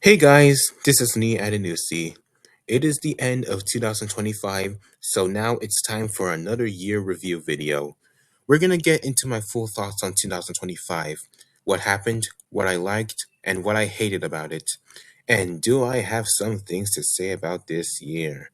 Hey guys, this is me Adenusi. It is the end of 2025, so now it's time for another year review video. We're gonna get into my full thoughts on 2025, what happened, what I liked, and what I hated about it. And do I have some things to say about this year?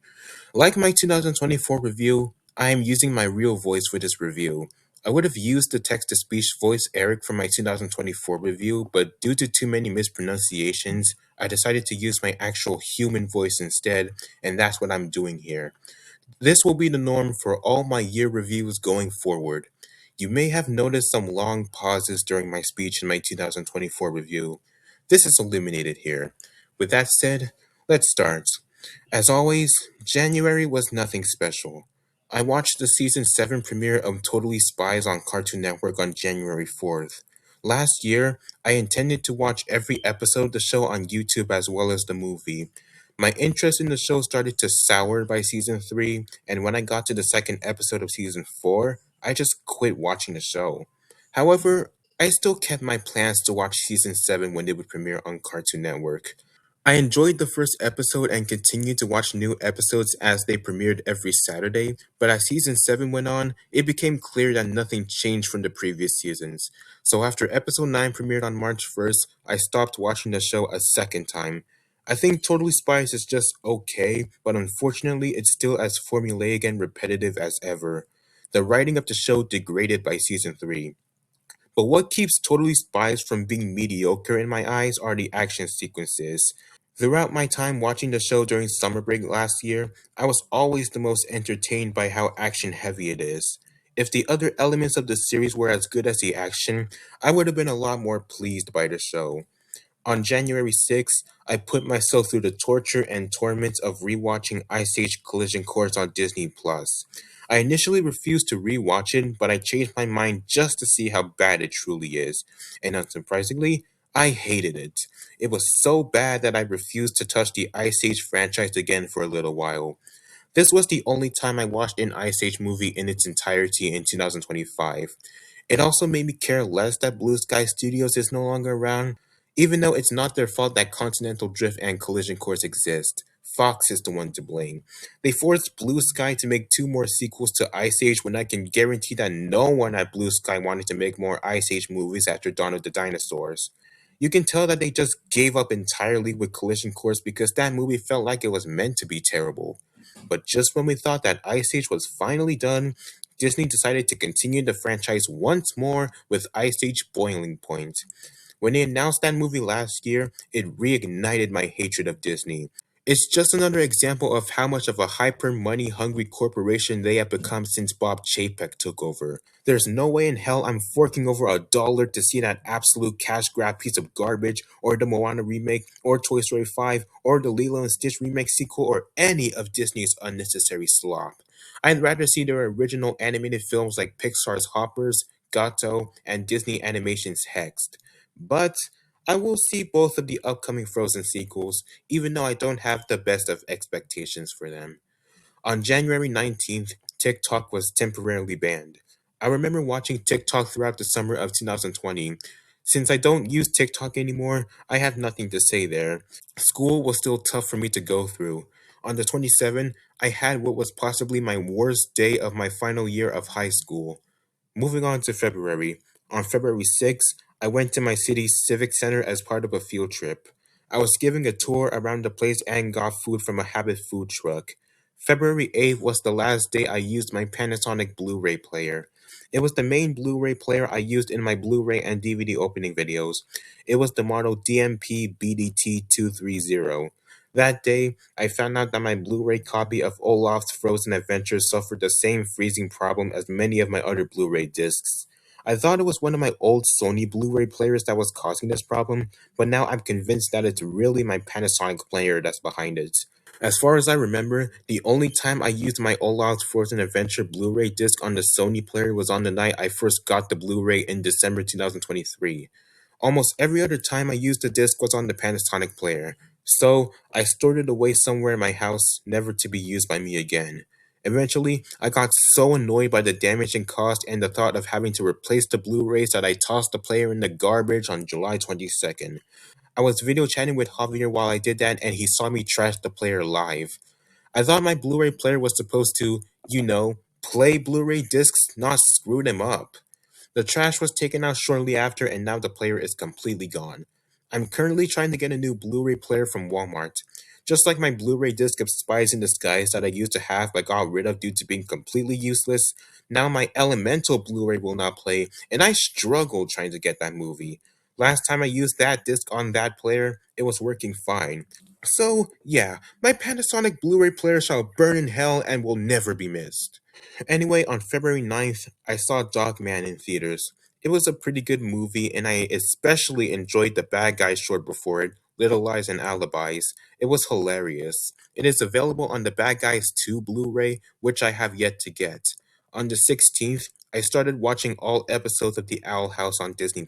Like my 2024 review, I am using my real voice for this review. I would have used the text to speech voice Eric for my 2024 review, but due to too many mispronunciations, I decided to use my actual human voice instead, and that's what I'm doing here. This will be the norm for all my year reviews going forward. You may have noticed some long pauses during my speech in my 2024 review. This is eliminated here. With that said, let's start. As always, January was nothing special. I watched the season 7 premiere of Totally Spies on Cartoon Network on January 4th. Last year, I intended to watch every episode of the show on YouTube as well as the movie. My interest in the show started to sour by season 3, and when I got to the second episode of season 4, I just quit watching the show. However, I still kept my plans to watch season 7 when it would premiere on Cartoon Network. I enjoyed the first episode and continued to watch new episodes as they premiered every Saturday, but as season 7 went on, it became clear that nothing changed from the previous seasons. So after episode 9 premiered on March 1st, I stopped watching the show a second time. I think Totally Spies is just okay, but unfortunately it's still as formulaic and repetitive as ever. The writing of the show degraded by season 3. But what keeps Totally Spies from being mediocre in my eyes are the action sequences. Throughout my time watching the show during summer break last year, I was always the most entertained by how action heavy it is. If the other elements of the series were as good as the action, I would have been a lot more pleased by the show. On January 6th, I put myself through the torture and torments of rewatching Ice Age Collision Course on Disney Plus. I initially refused to rewatch it, but I changed my mind just to see how bad it truly is. And unsurprisingly, I hated it. It was so bad that I refused to touch the Ice Age franchise again for a little while. This was the only time I watched an Ice Age movie in its entirety in 2025. It also made me care less that Blue Sky Studios is no longer around, even though it's not their fault that Continental Drift and Collision Course exist. Fox is the one to blame. They forced Blue Sky to make two more sequels to Ice Age when I can guarantee that no one at Blue Sky wanted to make more Ice Age movies after Dawn of the Dinosaurs. You can tell that they just gave up entirely with Collision Course because that movie felt like it was meant to be terrible. But just when we thought that Ice Age was finally done, Disney decided to continue the franchise once more with Ice Age Boiling Point. When they announced that movie last year, it reignited my hatred of Disney. It's just another example of how much of a hyper money hungry corporation they have become since Bob Chapek took over. There's no way in hell I'm forking over $1 to see that absolute cash grab piece of garbage, or the Moana remake, or Toy Story 5, or the Lilo and Stitch remake sequel, or any of Disney's unnecessary slop. I'd rather see their original animated films like Pixar's Hoppers, Gato, and Disney Animation's Hexed. But I will see both of the upcoming Frozen sequels, even though I don't have the best of expectations for them. On January 19th, TikTok was temporarily banned. I remember watching TikTok throughout the summer of 2020. Since I don't use TikTok anymore, I have nothing to say there. School was still tough for me to go through. On the 27th, I had what was possibly my worst day of my final year of high school. Moving on to February. On February 6th, I went to my city's civic center as part of a field trip. I was giving a tour around the place and got food from a Habit food truck. February 8th was the last day I used my Panasonic Blu-ray player. It was the main Blu-ray player I used in my Blu-ray and DVD opening videos. It was the model DMP BDT230. That day, I found out that my Blu-ray copy of Olaf's Frozen Adventure suffered the same freezing problem as many of my other Blu-ray discs. I thought it was one of my old Sony Blu-ray players that was causing this problem, but now I'm convinced that it's really my Panasonic player that's behind it. As far as I remember, the only time I used my Olaf's Frozen Adventure Blu-ray disc on the Sony player was on the night I first got the Blu-ray in December 2023. Almost every other time I used the disc was on the Panasonic player, so I stored it away somewhere in my house, never to be used by me again. Eventually, I got so annoyed by the damage and cost and the thought of having to replace the Blu-rays that I tossed the player in the garbage on July 22nd. I was video chatting with Javier while I did that, and he saw me trash the player live. I thought my Blu-ray player was supposed to, play Blu-ray discs, not screw them up. The trash was taken out shortly after, and now the player is completely gone. I'm currently trying to get a new Blu-ray player from Walmart. Just like my Blu-ray disc of Spies in Disguise that I used to have but got rid of due to being completely useless, now my Elemental Blu-ray will not play, and I struggled trying to get that movie. Last time I used that disc on that player, it was working fine. So, yeah, my Panasonic Blu-ray player shall burn in hell and will never be missed. Anyway, on February 9th, I saw Dogman in theaters. It was a pretty good movie, and I especially enjoyed the bad guy short before it, Little Lies and Alibis. It was hilarious. It is available on the Bad Guys 2 Blu-ray, which I have yet to get. On the 16th, I started watching all episodes of The Owl House on Disney+.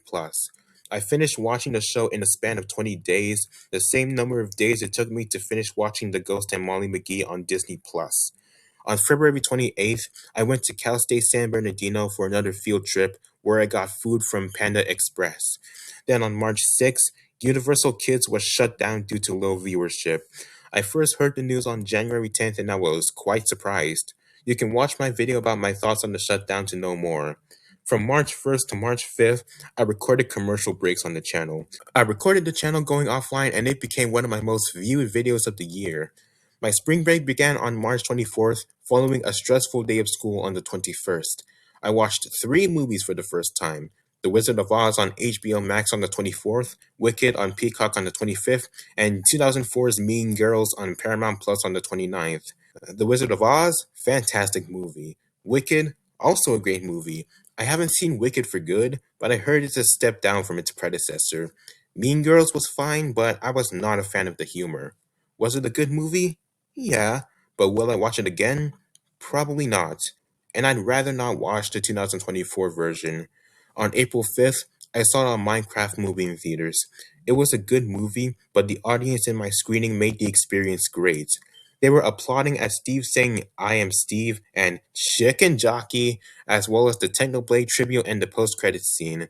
I finished watching the show in a span of 20 days, the same number of days it took me to finish watching The Ghost and Molly McGee on Disney+. On February 28th, I went to Cal State San Bernardino for another field trip where I got food from Panda Express. Then on March 6th, Universal Kids was shut down due to low viewership. I first heard the news on January 10th and I was quite surprised. You can watch my video about my thoughts on the shutdown to know more. From March 1st to March 5th, I recorded commercial breaks on the channel. I recorded the channel going offline and it became one of my most viewed videos of the year. My spring break began on March 24th, following a stressful day of school on the 21st. I watched 3 movies for the first time: The Wizard of Oz on HBO Max on the 24th, Wicked on Peacock on the 25th, and 2004's Mean Girls on Paramount Plus on the 29th. The Wizard of Oz, fantastic movie. Wicked, also a great movie. I haven't seen Wicked for good, but I heard it's a step down from its predecessor. Mean Girls was fine, but I was not a fan of the humor. Was it a good movie? Yeah, but will I watch it again? Probably not. And I'd rather not watch the 2024 version. On April 5th, I saw a Minecraft movie in theaters. It was a good movie, but the audience in my screening made the experience great. They were applauding as Steve sang "I Am Steve" and "Chicken Jockey," as well as the Technoblade tribute and the post-credits scene.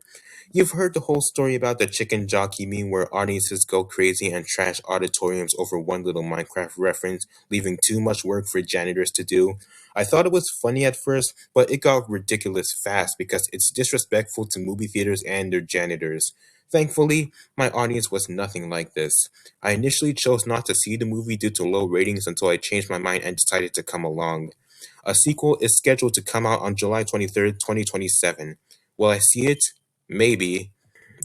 You've heard the whole story about the chicken jockey meme where audiences go crazy and trash auditoriums over one little Minecraft reference, leaving too much work for janitors to do. I thought it was funny at first, but it got ridiculous fast because it's disrespectful to movie theaters and their janitors. Thankfully, my audience was nothing like this. I initially chose not to see the movie due to low ratings until I changed my mind and decided to come along. A sequel is scheduled to come out on July 23rd, 2027. Will I see it? Maybe.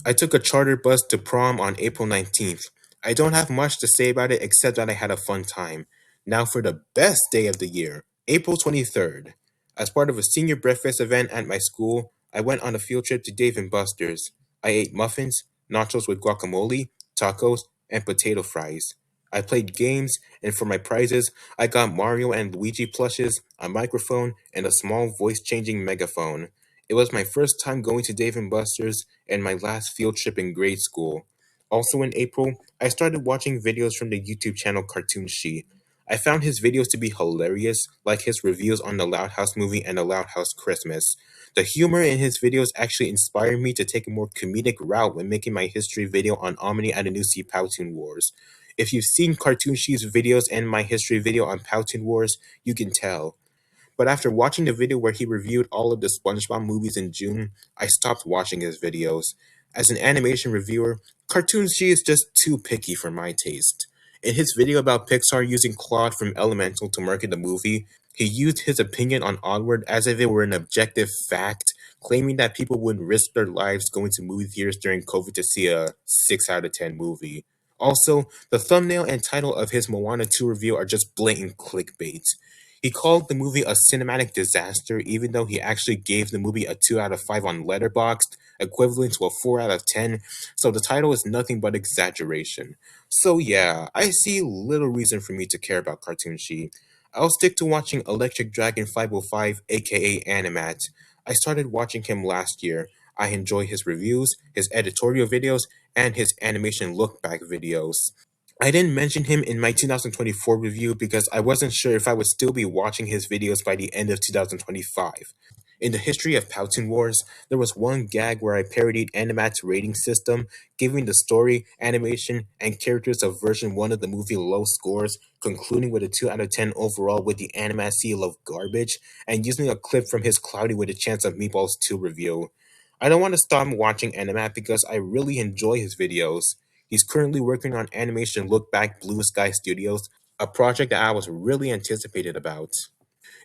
I took a charter bus to prom on April 19th. I don't have much to say about it except that I had a fun time. Now for the best day of the year, April 23rd. As part of a senior breakfast event at my school, I went on a field trip to Dave & Buster's. I ate muffins, nachos with guacamole, tacos, and potato fries. I played games, and for my prizes, I got Mario and Luigi plushes, a microphone, and a small voice-changing megaphone. It was my first time going to Dave & Buster's and my last field trip in grade school. Also in April, I started watching videos from the YouTube channel Cartoon She. I found his videos to be hilarious, like his reviews on the Loud House movie and the Loud House Christmas. The humor in his videos actually inspired me to take a more comedic route when making my history video on Omni Adenusi Powtoon Wars. If you've seen Cartoon She's videos and my history video on Powtoon Wars, you can tell. But after watching the video where he reviewed all of the SpongeBob movies in June, I stopped watching his videos. As an animation reviewer, Cartoon She is just too picky for my taste. In his video about Pixar using Claude from Elemental to market the movie, he used his opinion on Onward as if it were an objective fact, claiming that people would risk their lives going to movie theaters during COVID to see a 6 out of 10 movie. Also, the thumbnail and title of his Moana 2 review are just blatant clickbait. He called the movie a cinematic disaster, even though he actually gave the movie a 2 out of 5 on Letterboxd, equivalent to a 4 out of 10, so the title is nothing but exaggeration. So yeah, I see little reason for me to care about Cartoon She. I'll stick to watching Electric Dragon 505, aka Animat. I started watching him last year. I enjoy his reviews, his editorial videos, and his animation look back videos. I didn't mention him in my 2024 review because I wasn't sure if I would still be watching his videos by the end of 2025. In the history of Powtoon Wars, there was one gag where I parodied Animat's rating system, giving the story, animation, and characters of version 1 of the movie low scores, concluding with a 2 out of 10 overall with the Animat seal of garbage, and using a clip from his Cloudy with a Chance of Meatballs 2 review. I don't want to stop watching Animat because I really enjoy his videos. He's currently working on Animation Look Back Blue Sky Studios, a project that I was really anticipated about.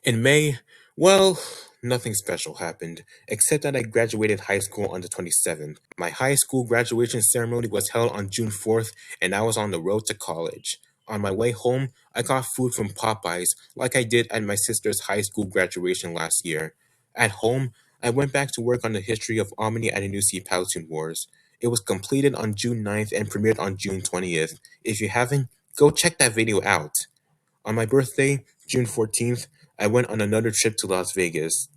In May, well, nothing special happened, except that I graduated high school on the 27th. My high school graduation ceremony was held on June 4th, and I was on the road to college. On my way home, I got food from Popeyes, like I did at my sister's high school graduation last year. At home, I went back to work on the history of Omni Adenusi Powtoon Wars. It was completed on June 9th and premiered on June 20th. If you haven't, go check that video out. On my birthday, June 14th, I went on another trip to Las Vegas.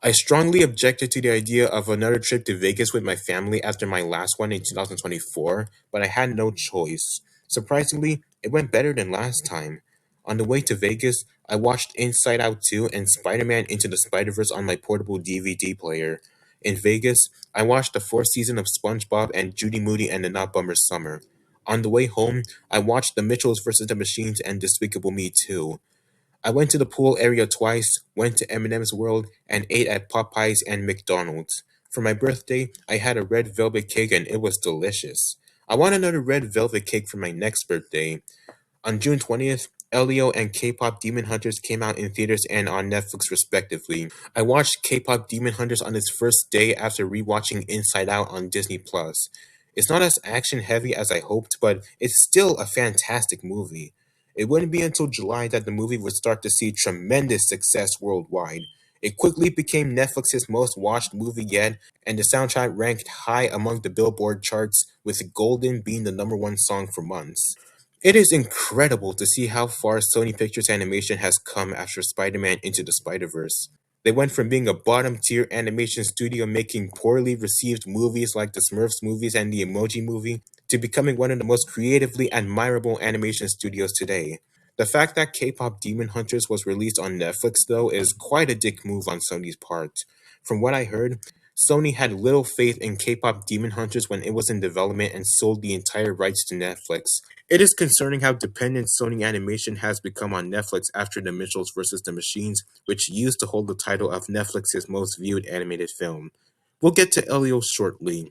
I strongly objected to the idea of another trip to Vegas with my family after my last one in 2024, but I had no choice. Surprisingly, it went better than last time. On the way to Vegas, I watched Inside Out 2 and Spider Man Into the Spider Verse on my portable DVD player. In Vegas, I watched the fourth season of SpongeBob and Judy Moody and the Not Bummer Summer. On the way home, I watched The Mitchells vs. the Machines and Despicable Me 2. I went to the pool area twice, went to Eminem's World, and ate at Popeyes and McDonald's. For my birthday, I had a red velvet cake and it was delicious. I want another red velvet cake for my next birthday. On June 20th, Elio and K-pop Demon Hunters came out in theaters and on Netflix respectively. I watched K-pop Demon Hunters on its first day after rewatching Inside Out on Disney+. It's not as action heavy as I hoped, but it's still a fantastic movie. It wouldn't be until July that the movie would start to see tremendous success worldwide. It quickly became Netflix's most watched movie yet, and the soundtrack ranked high among the Billboard charts, with Golden being the number one song for months. It is incredible to see how far Sony Pictures Animation has come after Spider Man Into the Spider Verse. They went from being a bottom tier animation studio making poorly received movies like the Smurfs movies and the Emoji Movie to becoming one of the most creatively admirable animation studios today. The fact that K-pop Demon Hunters was released on Netflix, though, is quite a dick move on Sony's part. From what I heard, Sony had little faith in K-pop Demon Hunters when it was in development and sold the entire rights to Netflix. It is concerning how dependent Sony Animation has become on Netflix after The Mitchells vs. the Machines, which used to hold the title of Netflix's most viewed animated film. We'll get to Elio shortly.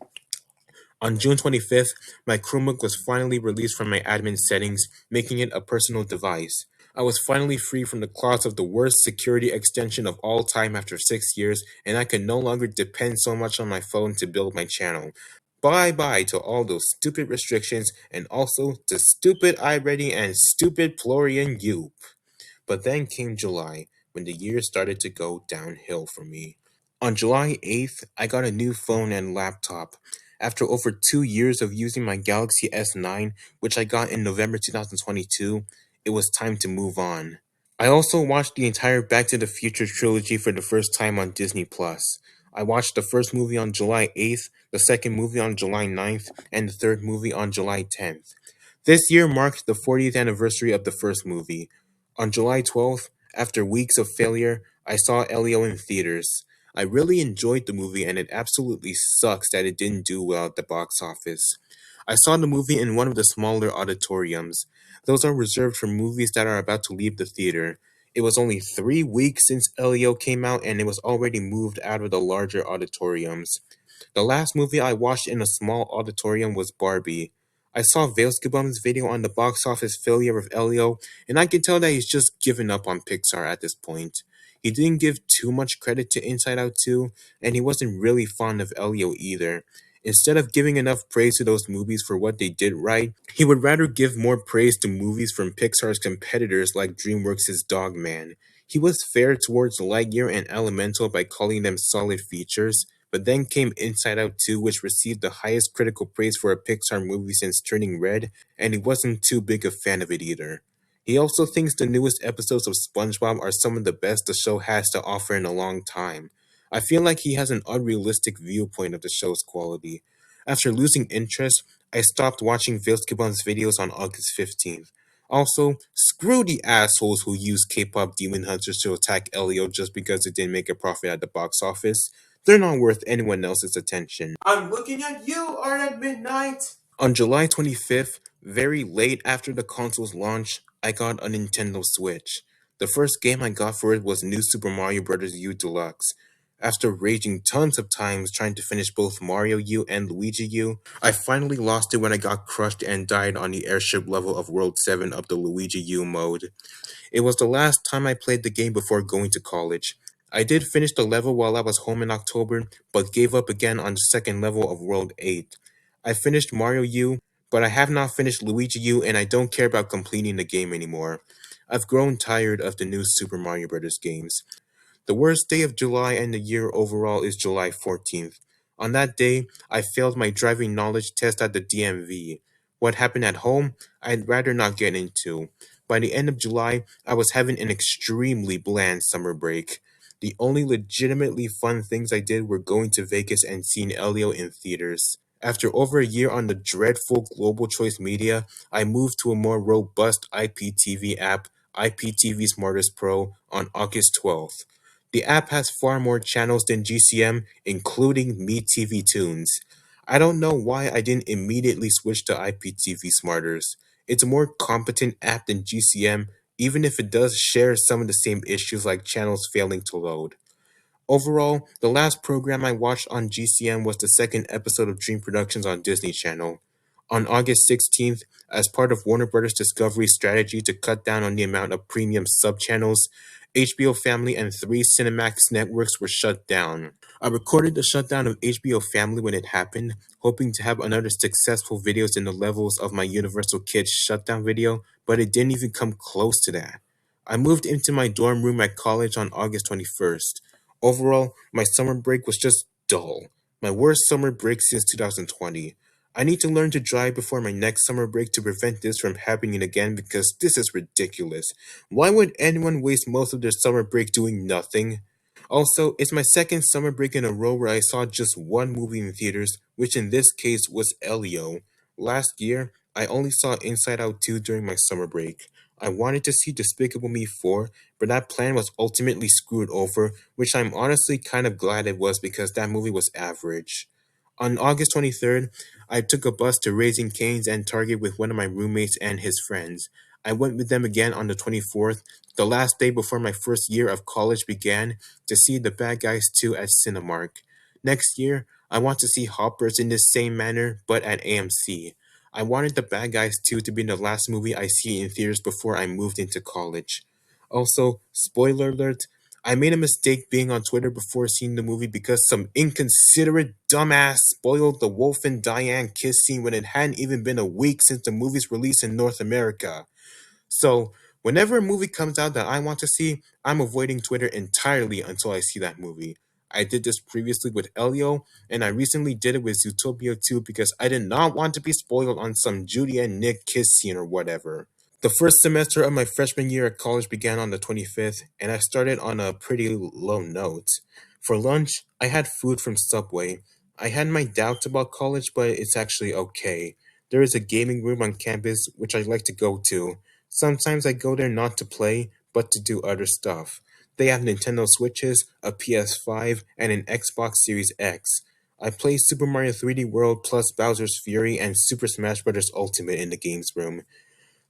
On June 25th, my Chromebook was finally released from my admin settings, making it a personal device. I was finally free from the claws of the worst security extension of all time after 6 years, and I could no longer depend so much on my phone to build my channel. Bye bye to all those stupid restrictions, and also to stupid iReady and stupid Florian You. But then came July, when the year started to go downhill for me. On July 8th, I got a new phone and laptop. After over 2 years of using my Galaxy S9, which I got in November 2022, it was time to move on. I also watched the entire Back to the Future trilogy for the first time on Disney+. I watched the first movie on July 8th, the second movie on July 9th, and the third movie on July 10th. This year marked the 40th anniversary of the first movie. On July 12th, after weeks of failure, I saw Elio in theaters. I really enjoyed the movie and it absolutely sucks that it didn't do well at the box office. I saw the movie in one of the smaller auditoriums. Those are reserved for movies that are about to leave the theater. It was only 3 weeks since Elio came out and it was already moved out of the larger auditoriums. The last movie I watched in a small auditorium was Barbie. I saw Veilskibum's video on the box office failure of Elio, and I can tell that he's just given up on Pixar at this point. He didn't give too much credit to Inside Out 2, and he wasn't really fond of Elio either. Instead of giving enough praise to those movies for what they did right, he would rather give more praise to movies from Pixar's competitors like DreamWorks' Dogman. He was fair towards Lightyear and Elemental by calling them solid features, but then came Inside Out 2, which received the highest critical praise for a Pixar movie since Turning Red, and he wasn't too big a fan of it either. He also thinks the newest episodes of SpongeBob are some of the best the show has to offer in a long time. I feel like he has an unrealistic viewpoint of the show's quality. After losing interest, I stopped watching Vilskibon's videos on August 15th. Also, screw the assholes who use K-pop demon hunters to attack Elio just because it didn't make a profit at the box office. They're not worth anyone else's attention. I'm looking at you, Art at Midnight! On July 25th, very late after the console's launch, I got a Nintendo Switch. The first game I got for it was New Super Mario Bros. U Deluxe. After raging tons of times trying to finish both Mario U and Luigi U, I finally lost it when I got crushed and died on the airship level of World 7 of the Luigi U mode. It was the last time I played the game before going to college. I did finish the level while I was home in October, but gave up again on the second level of World 8. I finished Mario U, but I have not finished Luigi U and I don't care about completing the game anymore. I've grown tired of the new Super Mario Bros. Games. The worst day of July and the year overall is July 14th. On that day, I failed my driving knowledge test at the DMV. What happened at home, I'd rather not get into. By the end of July, I was having an extremely bland summer break. The only legitimately fun things I did were going to Vegas and seeing Elio in theaters. After over a year on the dreadful Global Choice Media, I moved to a more robust IPTV app, IPTV Smartest Pro, on August 12th. The app has far more channels than GCM, including MeTV Tunes. I don't know why I didn't immediately switch to IPTV Smarters. It's a more competent app than GCM, even if it does share some of the same issues like channels failing to load. Overall, the last program I watched on GCM was the second episode of Dream Productions on Disney Channel. On August 16th, as part of Warner Bros. Discovery's strategy to cut down on the amount of premium sub-channels, HBO Family and three Cinemax networks were shut down. I recorded the shutdown of HBO Family when it happened, hoping to have another successful videos in the levels of my Universal Kids shutdown video, but it didn't even come close to that. I moved into my dorm room at college on August 21st. Overall, my summer break was just dull. My worst summer break since 2020. I need to learn to drive before my next summer break to prevent this from happening again because this is ridiculous. Why would anyone waste most of their summer break doing nothing? Also, it's my second summer break in a row where I saw just one movie in theaters, which in this case was Elio. Last year, I only saw Inside Out 2 during my summer break. I wanted to see Despicable Me 4, but that plan was ultimately screwed over, which I'm honestly kind of glad it was because that movie was average. On August 23rd, I took a bus to Raising Cane's and Target with one of my roommates and his friends. I went with them again on the 24th, the last day before my first year of college began, to see The Bad Guys 2 at Cinemark. Next year, I want to see Hoppers in the same manner, but at AMC. I wanted The Bad Guys 2 to be the last movie I see in theaters before I moved into college. Also, spoiler alert, I made a mistake being on Twitter before seeing the movie because some inconsiderate dumbass spoiled the Wolf and Diane kiss scene when it hadn't even been a week since the movie's release in North America. So, whenever a movie comes out that I want to see, I'm avoiding Twitter entirely until I see that movie. I did this previously with Elio, and I recently did it with Zootopia 2 because I did not want to be spoiled on some Judy and Nick kiss scene or whatever. The first semester of my freshman year at college began on the 25th, and I started on a pretty low note. For lunch, I had food from Subway. I had my doubts about college, but it's actually okay. There is a gaming room on campus which I like to go to. Sometimes I go there not to play, but to do other stuff. They have Nintendo Switches, a PS5, and an Xbox Series X. I play Super Mario 3D World plus Bowser's Fury and Super Smash Bros. Ultimate in the games room.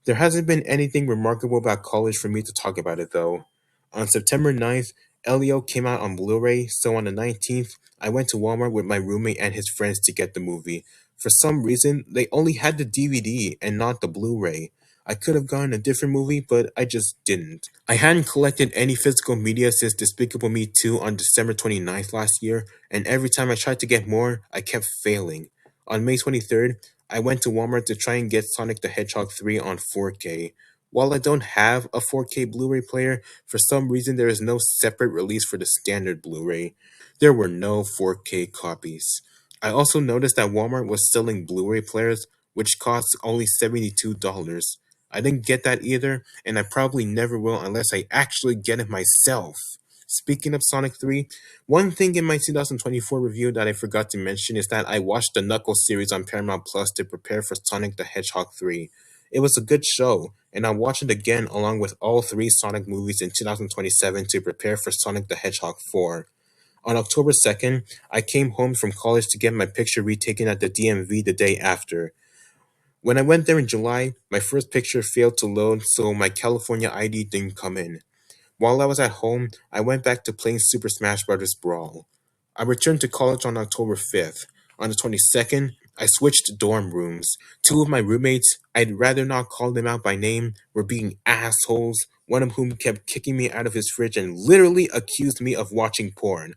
There hasn't been anything remarkable about college for me to talk about it though. On September 9th, Elio came out on Blu-ray, so on the 19th, I went to Walmart with my roommate and his friends to get the movie. For some reason, they only had the DVD and not the Blu-ray. I could have gotten a different movie, but I just didn't. I hadn't collected any physical media since Despicable Me 2 on December 29th last year, and every time I tried to get more, I kept failing. On May 23rd, I went to Walmart to try and get Sonic the Hedgehog 3 on 4K. While I don't have a 4K Blu-ray player, for some reason there is no separate release for the standard Blu-ray. There were no 4K copies. I also noticed that Walmart was selling Blu-ray players, which cost only $72. I didn't get that either, and I probably never will unless I actually get it myself. Speaking of Sonic 3, one thing in my 2024 review that I forgot to mention is that I watched the Knuckles series on Paramount Plus to prepare for Sonic the Hedgehog 3. It was a good show, and I'll watch it again along with all three Sonic movies in 2027 to prepare for Sonic the Hedgehog 4. On October 2nd, I came home from college to get my picture retaken at the DMV the day after. When I went there in July, my first picture failed to load, so my California ID didn't come in. While I was at home, I went back to playing Super Smash Bros. Brawl. I returned to college on October 5th. On the 22nd, I switched dorm rooms. Two of my roommates, I'd rather not call them out by name, were being assholes, one of whom kept kicking me out of his fridge and literally accused me of watching porn.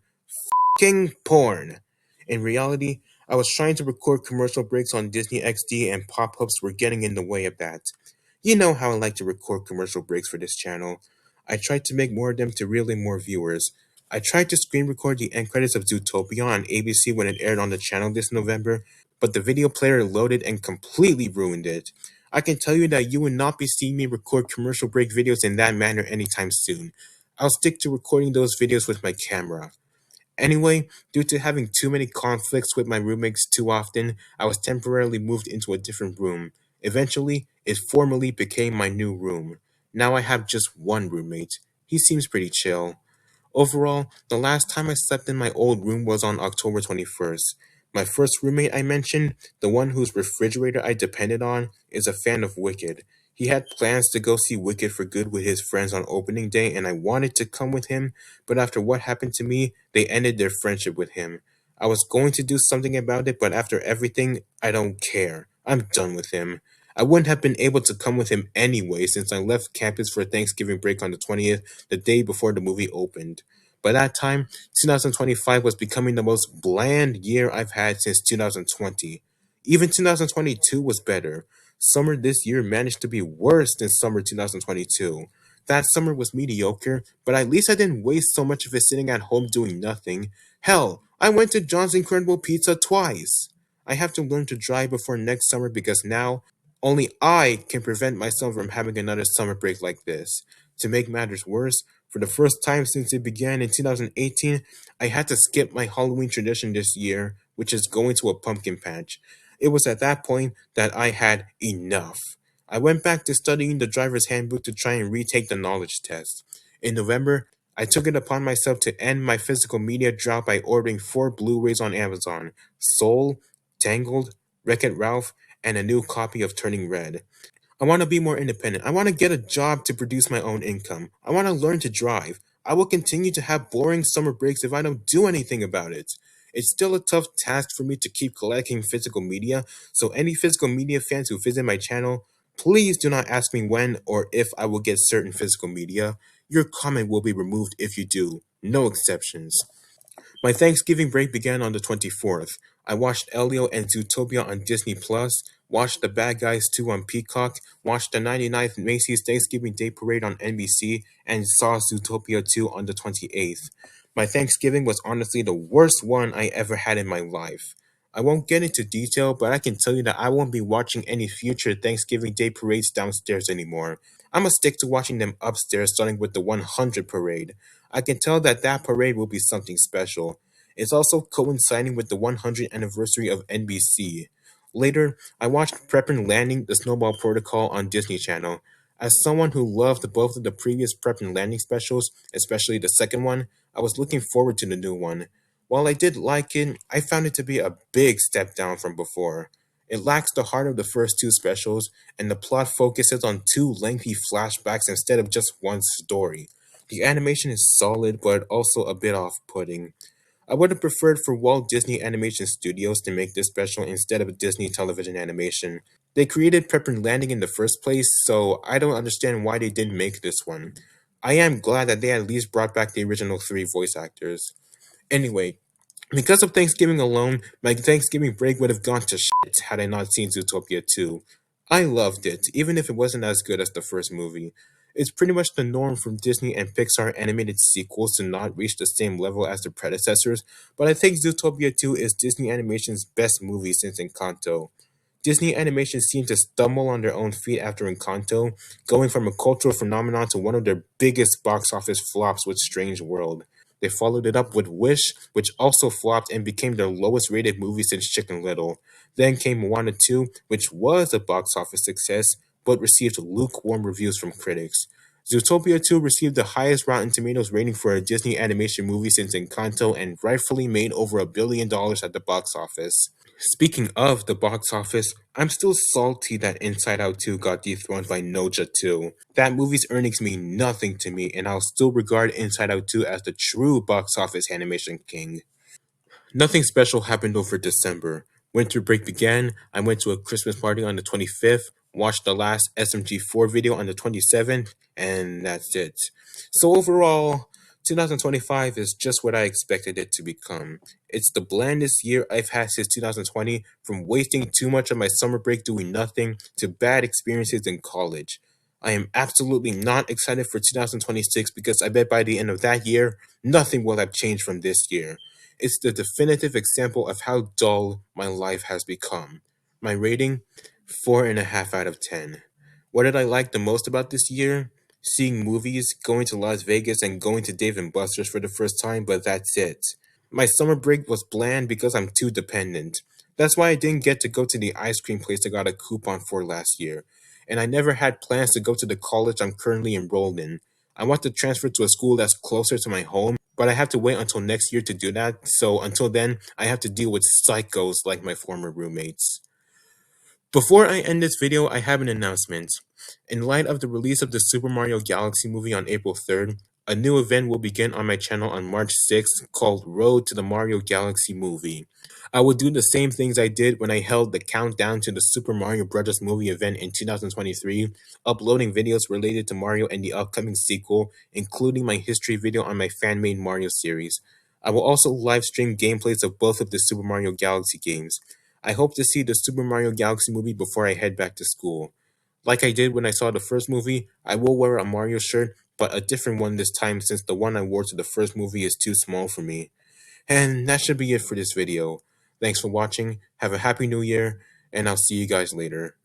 King porn. In reality, I was trying to record commercial breaks on Disney XD and pop-ups were getting in the way of that. You know how I like to record commercial breaks for this channel. I tried to make more of them to reel in more viewers. I tried to screen record the end credits of Zootopia on ABC when it aired on the channel this November, but the video player loaded and completely ruined it. I can tell you that you will not be seeing me record commercial break videos in that manner anytime soon. I'll stick to recording those videos with my camera. Anyway, due to having too many conflicts with my roommates too often, I was temporarily moved into a different room. Eventually, it formally became my new room. Now I have just one roommate. He seems pretty chill. Overall, the last time I slept in my old room was on October 21st. My first roommate I mentioned, the one whose refrigerator I depended on, is a fan of Wicked. He had plans to go see Wicked for good with his friends on opening day, and I wanted to come with him, but after what happened to me, they ended their friendship with him. I was going to do something about it, but after everything, I don't care. I'm done with him. I wouldn't have been able to come with him anyway since I left campus for Thanksgiving break on the 20th, the day before the movie opened. By that time, 2025 was becoming the most bland year I've had since 2020. Even 2022 was better. Summer this year managed to be worse than summer 2022. That summer was mediocre, but at least I didn't waste so much of it sitting at home doing nothing. Hell, I went to John's Incredible Pizza twice. I have to learn to drive before next summer because now only I can prevent myself from having another summer break like this. To make matters worse, for the first time since it began in 2018, I had to skip my Halloween tradition this year, which is going to a pumpkin patch. It was at that point that I had enough. I went back to studying the driver's handbook to try and retake the knowledge test. In November, I took it upon myself to end my physical media drought by ordering 4 Blu-rays on Amazon: Soul, Tangled, Wreck-It Ralph, and a new copy of Turning Red. I want to be more independent. I want to get a job to produce my own income. I want to learn to drive. I will continue to have boring summer breaks if I don't do anything about it. It's still a tough task for me to keep collecting physical media, so any physical media fans who visit my channel, please do not ask me when or if I will get certain physical media. Your comment will be removed if you do. No exceptions. My Thanksgiving break began on the 24th. I watched Elio and Zootopia on Disney Plus, watched The Bad Guys 2 on Peacock, watched the 99th Macy's Thanksgiving Day Parade on NBC, and saw Zootopia 2 on the 28th. My Thanksgiving was honestly the worst one I ever had in my life. I won't get into detail, but I can tell you that I won't be watching any future Thanksgiving Day parades downstairs anymore. I'm gonna stick to watching them upstairs, starting with the 100 parade. I can tell that that parade will be something special. It's also coinciding with the 100th anniversary of NBC. Later, I watched Prep and Landing: The Snowball Protocol on Disney Channel. As someone who loved both of the previous Prep and Landing specials, especially the second one, I was looking forward to the new one. While I did like it, I found it to be a big step down from before. It lacks the heart of the first two specials, and the plot focuses on two lengthy flashbacks instead of just one story. The animation is solid, but also a bit off putting. I would have preferred for Walt Disney Animation Studios to make this special instead of Disney Television Animation. They created Pepper Landing in the first place, so I don't understand why they didn't make this one. I am glad that they at least brought back the original three voice actors. Anyway, because of Thanksgiving alone, my Thanksgiving break would have gone to shit had I not seen Zootopia 2. I loved it, even if it wasn't as good as the first movie. It's pretty much the norm for Disney and Pixar animated sequels to not reach the same level as their predecessors, but I think Zootopia 2 is Disney Animation's best movie since Encanto. Disney Animation seemed to stumble on their own feet after Encanto, going from a cultural phenomenon to one of their biggest box office flops with Strange World. They followed it up with Wish, which also flopped and became their lowest rated movie since Chicken Little. Then came Moana 2, which was a box office success, but received lukewarm reviews from critics. Zootopia 2 received the highest Rotten Tomatoes rating for a Disney animation movie since Encanto and rightfully made over $1 billion at the box office. Speaking of the box office, I'm still salty that Inside Out 2 got dethroned by Noja 2. That movie's earnings mean nothing to me, and I'll still regard Inside Out 2 as the true box office animation king. Nothing special happened over December. Winter break began, I went to a Christmas party on the 25th, watched the last SMG4 video on the 27th, and that's it. So overall, 2025 is just what I expected it to become. It's the blandest year I've had since 2020, from wasting too much of my summer break doing nothing to bad experiences in college. I am absolutely not excited for 2026 because I bet by the end of that year, nothing will have changed from this year. It's the definitive example of how dull my life has become. My rating? 4.5 out of 10. What did I like the most about this year? Seeing movies, going to Las Vegas, and going to Dave and Buster's for the first time, but that's it. My summer break was bland because I'm too dependent. That's why I didn't get to go to the ice cream place I got a coupon for last year. And I never had plans to go to the college I'm currently enrolled in. I want to transfer to a school that's closer to my home, but I have to wait until next year to do that, so until then, I have to deal with psychos like my former roommates. Before I end this video, I have an announcement. In light of the release of the Super Mario Galaxy movie on April 3rd, a new event will begin on my channel on March 6th called Road to the Mario Galaxy Movie. I will do the same things I did when I held the countdown to the Super Mario Bros. Movie event in 2023, uploading videos related to Mario and the upcoming sequel, including my history video on my fan-made Mario series. I will also live stream gameplays of both of the Super Mario Galaxy games. I hope to see the Super Mario Galaxy movie before I head back to school. Like I did when I saw the first movie, I will wear a Mario shirt, but a different one this time since the one I wore to the first movie is too small for me. And that should be it for this video. Thanks for watching, have a happy new year, and I'll see you guys later.